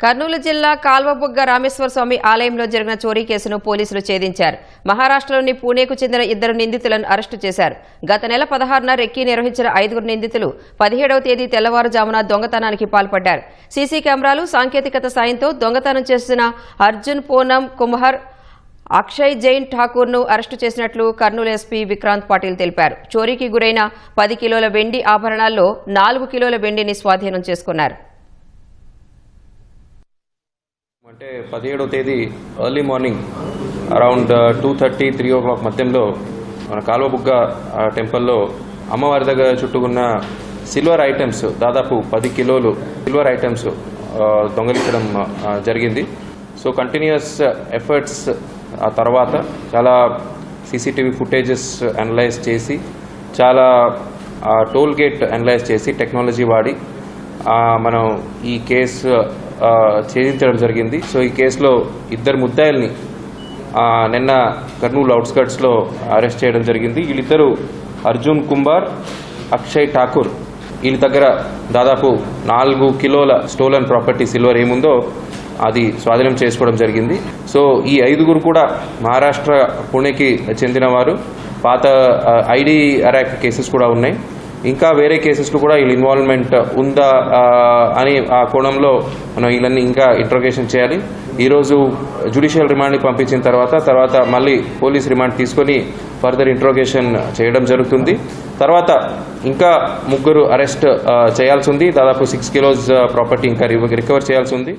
కర్నూలు జిల్లా కాల్వబుగ్గ రామేశ్వర స్వామి ఆలయంలో జరిగిన చోరీ కేసును పోలీసులు ఛేదించారు. మహారాష్ట్రలోని పూణేకు చెందిన 2 నిందితులను అరెస్టు చేశారు. గత నెల 16న రెక్కీ నిర్వహించిన 5 నిందితులు 17వ తేదీ తెల్లవారుజామున దొంగతనానికి పాల్పడ్డారు. సీసీ కెమెరాలు సాంకేతికత సాయంతో దొంగతనం చేసిన అర్జున్ పూనం కుమార్, అక్షయ్ జైన్ ఠాకూర్ను అరెస్టు చేసినట్లు కర్నూలు ఎస్పీ విక్రాంత్ పాటిల్ తెలిపారు. చోరీకి గురైన 10 కిలోల వెండి ఆభరణాల్లో 4 కిలోల వెండిని స్వాధీనం చేసుకున్నారు. అంటే 17వ తేదీ ఎర్లీ మార్నింగ్ అరౌండ్ 2:30, 3 o'clock మధ్యంలో మన కాల్వబుగ్గ టెంపుల్లో అమ్మవారి దగ్గర చుట్టుకున్న సిల్వర్ ఐటమ్స్ దాదాపు 10 కిలోలు సిల్వర్ ఐటమ్స్ దొంగలించడం జరిగింది. సో కంటిన్యూస్ ఎఫర్ట్స్ ఆ తర్వాత చాలా సీసీటీవీ ఫుటేజెస్ అనలైజ్ చేసి, చాలా టోల్ గేట్ అనలైజ్ చేసి టెక్నాలజీ వాడి మనం ఈ కేసు ఛేదించడం జరిగింది. సో ఈ కేసులో 2 ముద్దాయిల్ని నిన్న కర్నూలు అవుట్స్కట్స్లో అరెస్ట్ చేయడం జరిగింది. వీళ్ళిద్దరూ అర్జున్ కుమార్, అక్షయ్ ఠాకూర్. వీళ్ళ దగ్గర దాదాపు 4 కిలోల స్టోలన్ ప్రాపర్టీ సిల్వర్ ఏముందో అది స్వాధీనం చేసుకోవడం జరిగింది. సో ఈ 5గురు కూడా మహారాష్ట్ర పూణేకి చెందినవారు. పాత ఐడి అరాక్ కేసెస్ కూడా ఉన్నాయి. ఇంకా వేరే కేసెస్లో కూడా వీళ్ళ ఇన్వాల్వ్మెంట్ ఉందా అని ఆ కోణంలో మనం వీళ్ళని ఇంకా ఇంట్రోగేషన్ చేయాలి. ఈరోజు జ్యుడిషియల్ రిమాండ్ని పంపించిన తర్వాత మళ్ళీ పోలీస్ రిమాండ్ తీసుకొని ఫర్దర్ ఇంట్రోగేషన్ చేయడం జరుగుతుంది. తర్వాత ఇంకా 3 అరెస్ట్ చేయాల్సి ఉంది. దాదాపు 6 కిలోస్ ప్రాపర్టీ ఇంకా రికవర్ చేయాల్సి ఉంది.